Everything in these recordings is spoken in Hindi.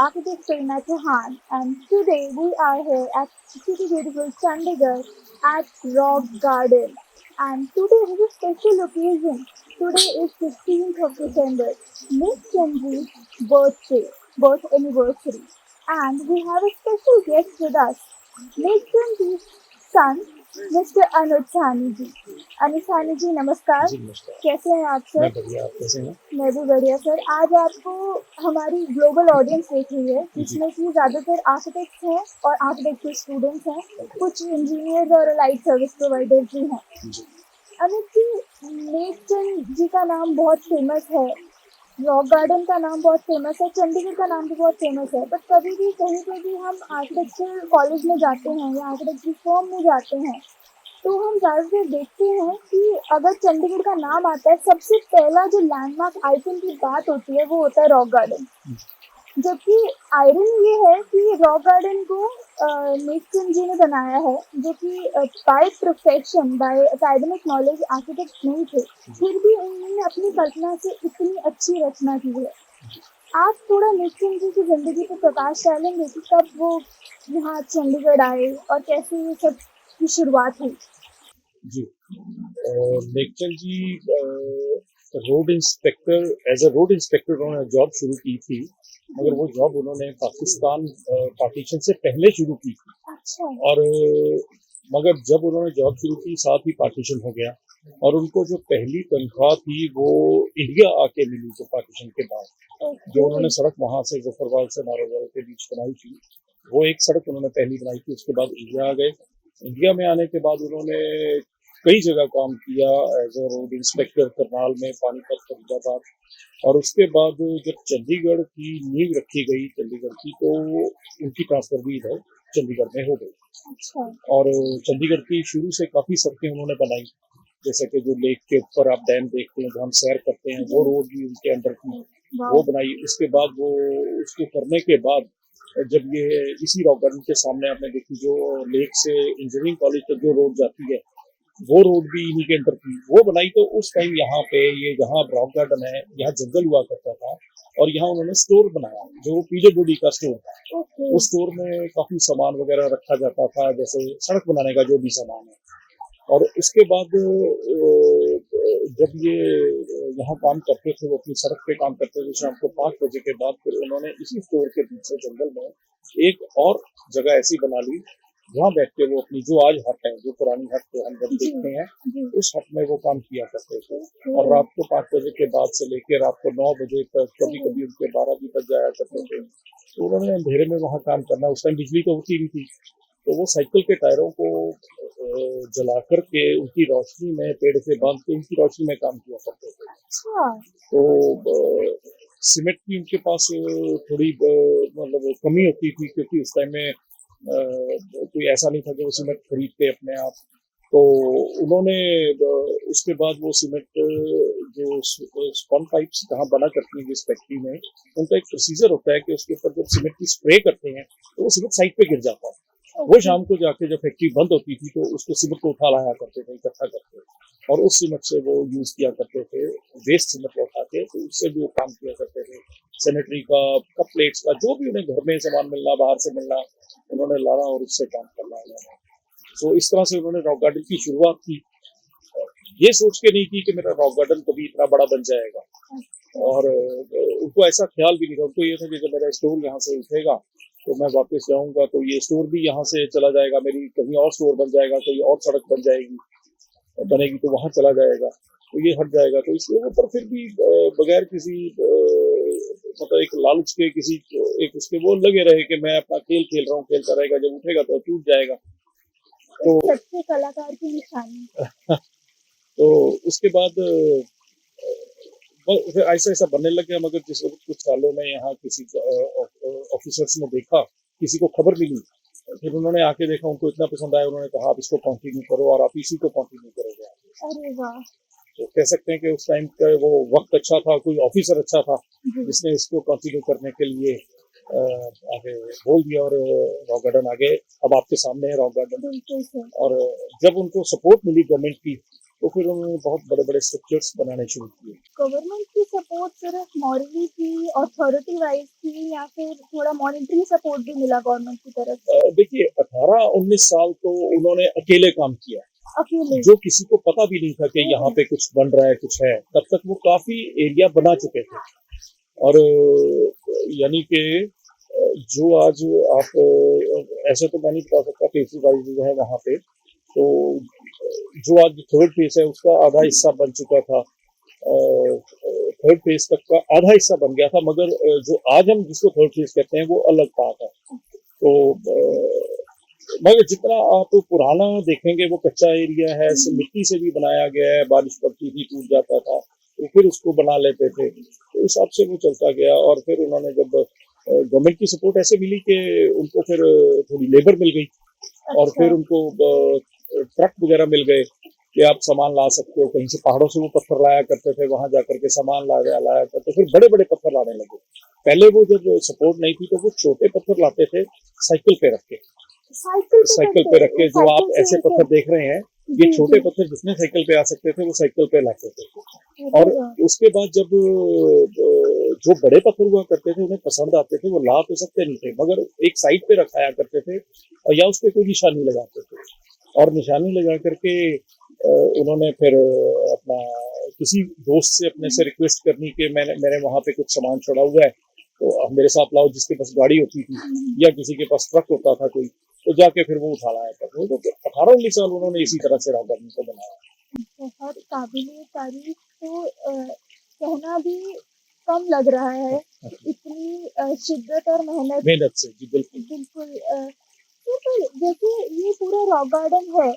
architect Prerna Chauhan, and today we are here at City Beautiful Chandigarh at Rock Garden. And today is a special occasion. Today is 15th of December, Miss Chandri's birth anniversary. And we have a special guest with us, Miss Chandri's son, Mr. Anuj Sahni ji. Anil Sahni ji नमस्कार। जी नमस्कार। कैसे हैं आप सर? मैं बढ़िया, आप कैसे हैं? मैं भी बढ़िया सर। आज आपको हमारी ग्लोबल ऑडियंस देख रही है, जी जिसमें कि ज़्यादातर आर्किटेक्ट्स हैं और आर्किटेक्ट के स्टूडेंट्स हैं, कुछ इंजीनियर्स और लाइट सर्विस प्रोवाइडर्स भी हैं। जी अमित जी, नेकचंद जी का नाम बहुत फेमस है, रॉक गार्डन का नाम बहुत फेमस है, चंडीगढ़ का नाम भी बहुत फेमस है, बट कभी भी कहीं पे भी हम आर्किटेक्चर कॉलेज में जाते हैं या आर्किटेक्चर फॉर्म में जाते हैं तो हम ज़्यादातर देखते हैं कि अगर चंडीगढ़ का नाम आता है, सबसे पहला जो लैंडमार्क आइकन की बात होती है वो होता है रॉक गार्डन। जबकि आयरन ये है कि रॉक गार्डन को नेकचंद जी ने बनाया है, जो कि by profession, by academic knowledge architect नहीं थे, फिर भी उन्होंने अपनी कल्पना से इतनी अच्छी रचना की है। आप थोड़ा नेकचंद जी की जिंदगी पर प्रकाश डालेंगे कि कब वो यहाँ चंडीगढ़ आए और कैसे ये सब की शुरुआत हुई? जी Nekchand ji road inspector, as a road inspector उन्होंने जॉब शुरू की थी, मगर वो जॉब उन्होंने पाकिस्तान पार्टीशन से पहले शुरू की थी। अच्छा। और मगर जब उन्होंने जॉब शुरू की साथ ही पार्टीशन हो गया और उनको जो पहली तनख्वाह थी वो इंडिया आके मिली थी पार्टीशन के बाद। जो उन्होंने सड़क वहां से जफरवाल से नारोवाल के बीच बनाई थी, वो एक सड़क उन्होंने पहली बनाई थी। उसके बाद इंडिया आ गए। इंडिया में आने के बाद उन्होंने कई जगह काम किया, as a road inspector Karnal में, पानीपत, फरीदाबाद। और उसके बाद जब चंडीगढ़ की नींव रखी गई चंडीगढ़ की, तो उनकी ट्रांसफर भी इधर चंडीगढ़ में हो गई। अच्छा। और चंडीगढ़ की शुरू से काफी सड़कें उन्होंने बनाई, जैसे कि जो लेक के ऊपर आप डैम देखते हैं, जो हम सैर करते हैं, वो रोड भी उनके अंडर थी, वो बनाई। उसके बाद वो उसको करने के बाद जब ये इसी रॉक गार्डन के सामने आपने देखी, जो लेक से इंजीनियरिंग कॉलेज तक जो रोड जाती है, वो रोड भी इन्हीं के अंडर थी, वो बनाई। तो उस टाइम यहाँ पे ये जहाँ रॉक गार्डन है, यहाँ जंगल हुआ करता था और यहाँ उन्होंने स्टोर बनाया, जो पीडब्ल्यूडी का स्टोर था। उस स्टोर में काफी सामान वगैरह रखा जाता था, जैसे सड़क बनाने का जो भी सामान है। और उसके बाद जब ये यहाँ काम करते थे, वो अपनी सड़क पे काम करते थे शाम को 5 बजे के बाद, फिर उन्होंने इसी स्टोर के पीछे जंगल में एक और जगह ऐसी बना ली जहाँ बैठ के वो अपनी, जो आज हट है, जो पुरानी हट को हम जब देखते हैं, उस हट में वो काम किया करते थे। और रात को 5 बजे के बाद से लेकर रात को 9 बजे तक, कभी कभी उनके 12 भी बज जाया करते थे। तो उन्होंने अंधेरे में वहाँ काम करना। उस टाइम बिजली तो होती नहीं थी, तो वो साइकिल के टायरों को जला करके उनकी रोशनी में, पेड़ से बांध के उनकी रोशनी में काम किया करते थे। तो सीमेंट की उनके पास थोड़ी मतलब कमी होती थी, क्योंकि उस टाइम में कोई ऐसा नहीं था कि वो सीमेंट खरीदते अपने आप। तो उन्होंने उसके बाद वो सीमेंट जो स्पॉन पाइप्स जहाँ बना करती है जिस फैक्ट्री में, उनका एक प्रोसीजर होता है कि उसके ऊपर जब सीमेंट की स्प्रे करते हैं तो वो सीमेंट साइड पे गिर जाता है। वो शाम को जाके जब फैक्ट्री बंद होती थी तो उसको सीमेंट को उठा लाया करते थे, इकट्ठा करते, और उस सीमेंट से वो यूज किया करते थे, वेस्ट सीमेंट उठा के, तो उससे भी वो काम किया करते थे। सैनिटरी का, कप प्लेट्स का, जो भी उन्हें घर में सामान मिलना, बाहर से मिलना, उन्होंने लाना और उससे काम करना उन्होंने। तो इस तरह से उन्होंने रॉक गार्डन की शुरुआत की। ये सोच के नहीं की कि मेरा रॉक गार्डन कभी इतना बड़ा बन जाएगा, और उनको ऐसा ख्याल भी नहीं था। उनको ये था कि जब मेरा स्टोर यहाँ से उठेगा तो मैं वापस जाऊंगा तो ये स्टोर भी यहाँ से चला जाएगा, मेरी कहीं और स्टोर बन जाएगा, कहीं और सड़क बन जाएगी, बनेगी तो वहां चला जाएगा, तो ये हट जाएगा। तो इसलिए वो, पर फिर भी बगैर किसी मतलब एक लालच के, किसी एक उसके, वो लगे रहे कि मैं अपना खेल खेल रहा हूँ, खेलता रहेगा, जब उठेगा तो टूट जाएगा। तो सच्चे कलाकार की निशानी। तो उसके बाद फिर ऐसा ऐसा बनने लग गया। मगर जिस कुछ सालों में यहाँ किसी ऑफिसर्स ने देखा, किसी को खबर मिली, फिर उन्होंने आके देखा, उनको इतना पसंद आया, उन्होंने कहा आप इसको कंटिन्यू करो और आप इसी को कंटिन्यू करोगे। अरे वाह। तो कह सकते हैं कि उस टाइम का वो वक्त अच्छा था, कोई ऑफिसर अच्छा था जिसने इसको कंटिन्यू करने के लिए आगे बोल दिया, और रॉक गार्डन आगे अब आपके सामने है रॉक गार्डन। और जब उनको सपोर्ट मिली गवर्नमेंट की, तो फिर उन्होंने बहुत बड़े बड़े स्ट्रक्चर्स बनाने शुरू किए। गवर्नमेंट की सपोर्ट सिर्फ मॉरली थी, अथॉरिटी वाइज थी, या फिर थोड़ा मॉनेटरी सपोर्ट भी मिला गवर्नमेंट की तरफ से? देखिए 18-19 साल तो उन्होंने अकेले काम किया, अकेले? जो किसी को पता भी नहीं था कि यहाँ पे कुछ बन रहा है, कुछ है। तब तक वो काफी एरिया बना चुके थे और यानी कि जो आज आप ऐसे तो मैं नहीं बता सकता फेस वाइज जो है वहाँ पे, तो जो आज थर्ड फेस है उसका आधा हिस्सा बन चुका था, थर्ड फेज तक का आधा हिस्सा बन गया था, मगर जो आज हम जिसको थर्ड फेज कहते हैं वो अलग पार्ट है। तो मगर जितना आप पुराना देखेंगे वो कच्चा एरिया है, मिट्टी से भी बनाया गया है, बारिश पड़ती थी टूट जाता था तो फिर उसको बना लेते थे, तो हिसाब से वो चलता गया। और फिर उन्होंने जब गवर्नमेंट की सपोर्ट ऐसे मिली कि उनको फिर थोड़ी लेबर मिल गई और अच्छा। फिर उनको ट्रक वगैरह मिल गए कि आप सामान ला सकते हो। कहीं से पहाड़ों से वो पत्थर लाया करते थे, वहां जाकर के सामान लाया करते, फिर बड़े बड़े पत्थर लाने लगे। पहले वो जब सपोर्ट नहीं थी तो वो छोटे पत्थर लाते थे साइकिल पे रख के, साइकिल पे रख के जो आप ऐसे पत्थर देख रहे हैं, ये छोटे पत्थर जितने साइकिल पे आ सकते थे वो साइकिल पे लाते थे। और उसके बाद जब जो बड़े पत्थर हुआ करते थे उन्हें पसंद आते थे, वो ला तो सकते नहीं थे मगर एक साइड पे रखाया करते थे और या उस पर कोई निशानी लगाते थे। और निशानी लगा करके उन्होंने फिर अपना किसी दोस्त से अपने से रिक्वेस्ट करनी कि मैंने वहाँ पे कुछ सामान छोड़ा हुआ है तो आप मेरे साथ लाओ, जिसके पास गाड़ी होती थी या किसी के पास ट्रक होता था कोई, तो जाके फिर वो उठा लाया करते। तो 18-19 साल उन्होंने इसी तरह से रॉक गार्डन को बनाया। बहुत काबिले तारीफ, तो कहना भी कम लग रहा है, इतनी शिद्दत और मेहनत से। जी बिल्कुल बिल्कुल। तो फिर जैसे ये पूरा रॉक गार्डन है,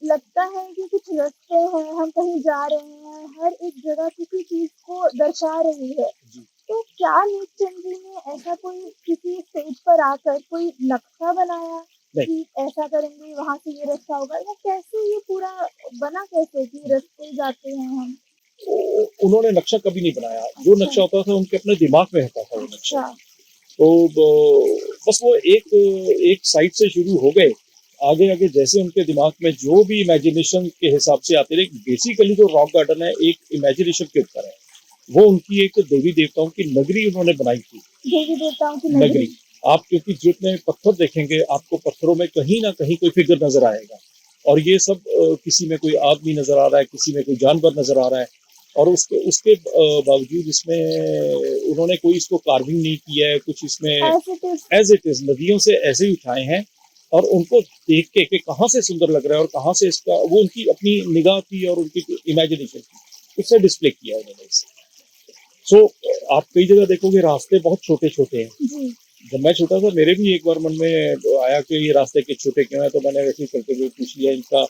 लगता है कि कुछ रास्ते हैं, हम कहीं जा रहे हैं, हर एक जगह किसी चीज को दर्शा रही है। जी। तो क्या नीलचंद जी ने ऐसा कोई किसी स्टेज पर आकर कोई नक्शा बनाया कि ऐसा करेंगे वहां से ये रास्ता होगा, या कैसे ये पूरा बना, कैसे कि रास्ते जाते हैं हम? उन्होंने नक्शा कभी नहीं बनाया। जो नक्शा होता था उनके अपने दिमाग में होता था वो नक्शा। अच्छा। तो बस वो एक साइड से शुरू हो गए, आगे आगे जैसे उनके दिमाग में जो भी इमेजिनेशन के हिसाब से आते रहे। बेसिकली जो रॉक गार्डन है एक इमेजिनेशन के ऊपर है, वो उनकी एक देवी देवताओं की नगरी उन्होंने बनाई थी। देवी देवताओं की नगरी आप क्योंकि जितने पत्थर देखेंगे आपको पत्थरों में कहीं ना कहीं कोई फिगर नजर आएगा, और ये सब किसी में कोई आदमी नजर आ रहा है, किसी में कोई जानवर नजर आ रहा है, और उसके उसके बावजूद इसमें उन्होंने कोई इसको कार्विंग नहीं किया है कुछ, इसमें एज इट इज नदियों से ऐसे ही उठाए हैं और उनको देख के कि कहाँ से सुंदर लग रहा है और कहाँ से इसका, वो उनकी अपनी निगाह थी और उनकी इमेजिनेशन थी, उससे डिस्प्ले किया उन्होंने इसे। सो आप कई जगह देखोगे रास्ते बहुत छोटे छोटे हैं। जब मैं छोटा था मेरे भी एक बार मन में आया कि ये रास्ते के छोटे क्यों है, तो मैंने वैसे ही करते हुए पूछ लिया इनका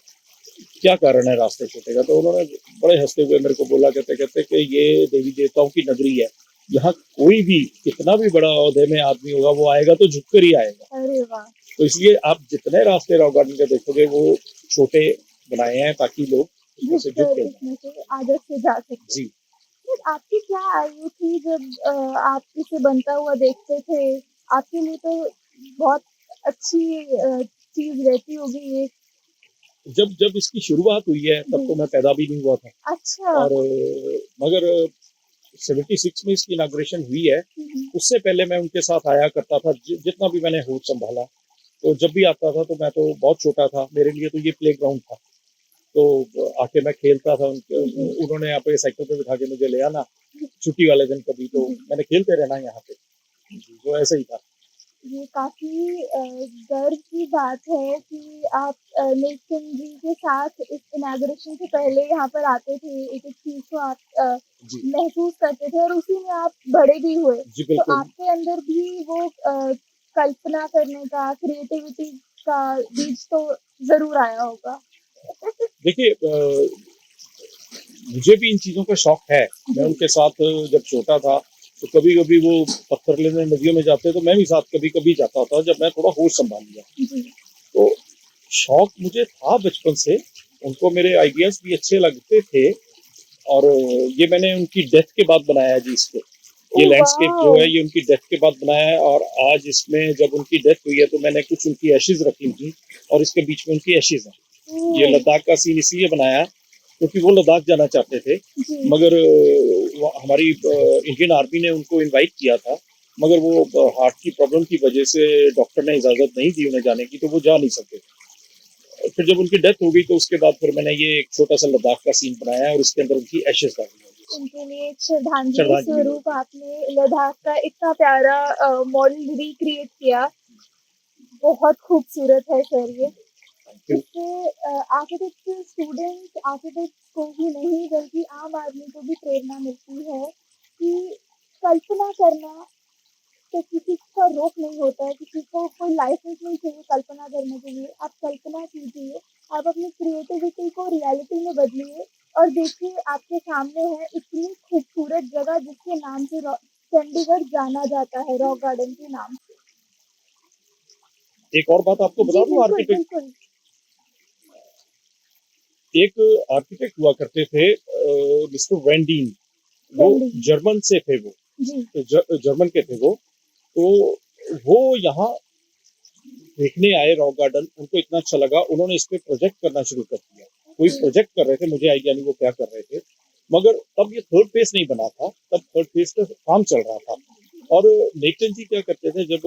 क्या कारण है रास्ते छोटे का। तो उन्होंने बड़े हंसते हुए मेरे को बोला, कहते कहते कि ये देवी देवताओं की नगरी है, यहाँ कोई भी कितना भी बड़ा औहदे में आदमी होगा वो आएगा तो झुककर ही आएगा। अरे वाह। तो इसलिए आप जितने रास्ते रॉक गार्डन के देखोगे वो छोटे बनाए हैं ताकि लोग उससे झुक के आदत से जा सके। जी। फिर आपकी क्या आयु थी जब आप इसे बनता हुआ देखते थे? आपके लिए तो बहुत अच्छी चीज रहती होगी ये। जब जब इसकी शुरुआत हुई है तब तो मैं पैदा भी नहीं हुआ था। अच्छा। और मगर 76 में इसकी इनाग्रेशन हुई है, उससे पहले मैं उनके साथ आया करता था जितना भी मैंने होश संभाला। तो जब भी आता था तो मैं तो बहुत छोटा था, मेरे लिए तो ये प्ले ग्राउंड था, तो आके मैं खेलता था। उन्होंने यहाँ पे साइकिल पे बिठा के मुझे ले आना छुट्टी वाले दिन कभी, तो मैंने खेलते रहना यहाँ पे, तो ऐसा ही था। ये काफी गर्व की बात है कि आप नीलचंद जी के साथ इस इनाग्रेशन से पहले यहाँ पर आते थे, एक एक चीज को आप महसूस करते थे और उसी में आप बड़े भी हुए। तो आपके अंदर भी वो कल्पना करने का, क्रिएटिविटी का बीज तो जरूर आया होगा। देखिए मुझे भी इन चीजों का शौक है। मैं उनके साथ जब छोटा था तो कभी कभी वो पत्थर लेने नदियों में जाते तो मैं भी साथ कभी कभी जाता था, जब मैं थोड़ा होश संभाल लिया। तो शौक मुझे था बचपन से, उनको मेरे आइडियाज भी अच्छे लगते थे। और ये मैंने उनकी डेथ के बाद बनाया है जी इसको, ये लैंडस्केप जो है ये उनकी डेथ के बाद बनाया है। और आज इसमें जब उनकी डेथ हुई है तो मैंने कुछ उनकी एशेज रखी थी और इसके बीच में उनकी एशेज है। ये लद्दाख का सीन इसलिए बनाया क्योंकि वो लद्दाख जाना चाहते थे, जी। मगर हमारी इंडियन आर्मी ने उनको इनवाइट किया था, मगर वो हार्ट की प्रॉब्लम की वजह से डॉक्टर ने इजाज़त नहीं दी उन्हें जाने की, तो वो जा नहीं सके। फिर जब उनकी डेथ हो गई तो उसके बाद फिर मैंने ये एक छोटा-सा लद्दाख का सीन बनाया है और उसके अंदर उनकी एशेज़ डाली हैं। उनके लिए एक श्रद्धांजलि श्रद्धांजलि है। स्वरूप आपने लद्दाख का इतना प्यारा मॉडल रिक्रिएट किया। बहुत खूबसूरत है सर ये। फिर इससे आर्किटेक्चर स्टूडेंट्स, आर्किटेक्ट्स को ही नहीं बल्कि आम आदमी को भी प्रेरणा मिलती है कि कल्पना करना से किसी का रोक नहीं होता है, किसी को कोई लाइसेंस नहीं चाहिए कल्पना करने के लिए। आप कल्पना कीजिए, आप अपनी क्रिएटिविटी को रियलिटी में बदलिए और देखिए आपके सामने है इतनी खूबसूरत जगह जिसके नाम से चंडीगढ़ जाना जाता है, रॉक गार्डन के नाम से। एक और बात आपको जी बता दूँ बिल्कुल बिल्कुल। एक आर्किटेक्ट हुआ करते थे मिस्टर वेंडीन, वो वेंडी। जर्मन से थे वो, जी। जर्मन के थे वो, तो वो यहाँ देखने आए रॉक गार्डन, उनको इतना अच्छा लगा, उन्होंने इस पे प्रोजेक्ट करना शुरू कर दिया। कोई जी। प्रोजेक्ट कर रहे थे, मुझे आइडिया नहीं वो क्या कर रहे थे, मगर तब ये थर्ड फेज नहीं बना था, तब थर्ड फेज का काम चल रहा था। और नेक्टन जी क्या करते थे, जब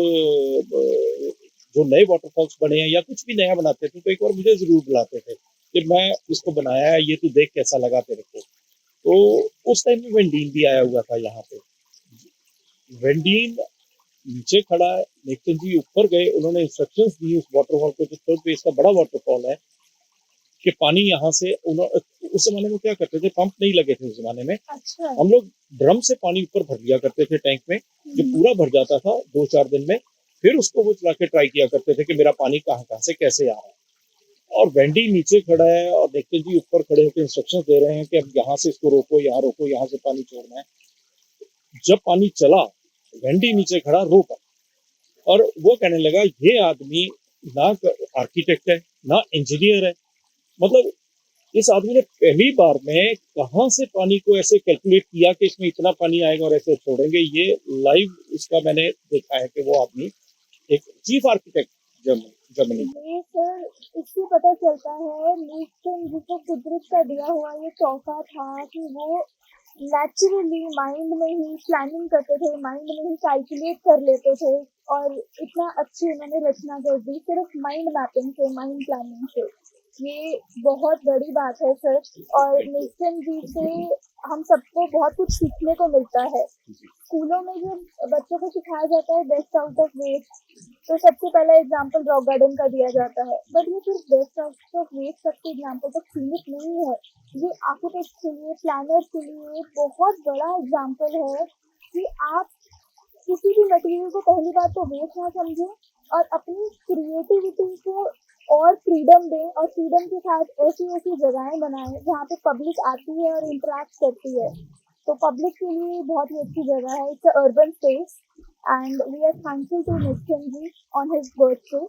जो नए वाटरफॉल्स बने हैं या कुछ भी नया बनाते थे, तो एक बार मुझे जरूर बुलाते थे कि मैं इसको बनाया है, ये तू देख कैसा लगा तेरे को। तो उस टाइम में वेंडीन भी आया हुआ था यहाँ पे। वेंडीन नीचे खड़ा है, नेक्टन जी ऊपर गए, उन्होंने इंस्ट्रक्शंस दी उस वाटरफॉल को, जो थर्ड फेज का बड़ा वाटरफॉल है, कि पानी यहाँ से उस जमाने में क्या करते थे, पंप नहीं लगे थे उस जमाने में, अच्छा। हम लोग ड्रम से पानी ऊपर भर लिया करते थे टैंक में, जब पूरा भर जाता था 2-4 दिन में, फिर उसको वो चला के ट्राई किया करते थे कि मेरा पानी कहाँ कहाँ से कैसे आ रहा है। और वेंडी नीचे खड़ा है और देखते जी ऊपर खड़े होकर इंस्ट्रक्शन दे रहे हैं कि अब यहाँ से इसको रोको, यहाँ से पानी छोड़ना है। जब पानी चला, वेंडी नीचे खड़ा रोका, और वो कहने लगा ये आदमी ना आर्किटेक्ट है ना इंजीनियर है, मतलब इस आदमी ने पहली बार में कहां से पानी को ऐसे कैलकुलेट किया कि इसमें इतना पानी आएगा और ऐसे छोड़ेंगे। ये लाइव इसका मैंने देखा है कि वो आदमी एक चीफ आर्किटेक्ट जर्मनी। ये सर इससे पता चलता है न्यूटन जी को कुदरत का दिया हुआ ये तोहफा था कि वो नेचुरली माइंड में ही प्लानिंग करते थे, माइंड में ही कैलकुलेट कर लेते थे और इतना अच्छी उन्होंने रचना कर दी सिर्फ माइंड मैपिंग से, माइंड प्लानिंग से। ये बहुत बड़ी बात है सर। और न्यूटन जी से हम सबको बहुत कुछ सीखने को मिलता है। स्कूलों में जब बच्चों को सिखाया जाता है बेस्ट आउट ऑफ वेस्ट, तो सबसे पहला एग्जाम्पल रॉक गार्डन का दिया जाता है, बट ये सिर्फ बेस्ट आउट ऑफ वेस्ट तक के एग्जाम्पल तक सीमित नहीं है। ये आर्किटेक्ट के लिए, प्लानर्स के लिए बहुत बड़ा एग्जाम्पल है कि आप किसी भी मटेरियल को पहली बात तो वेस्ट ना समझें और अपनी क्रिएटिविटी को और फ्रीडम दें, और फ्रीडम के साथ ऐसी ऐसी जगहें बनाएं जहाँ पे पब्लिक आती है और इंटरेक्ट करती है। तो पब्लिक के लिए बहुत ही अच्छी जगह है, it's urban space and we are thankful to Nitin ji on his birthday.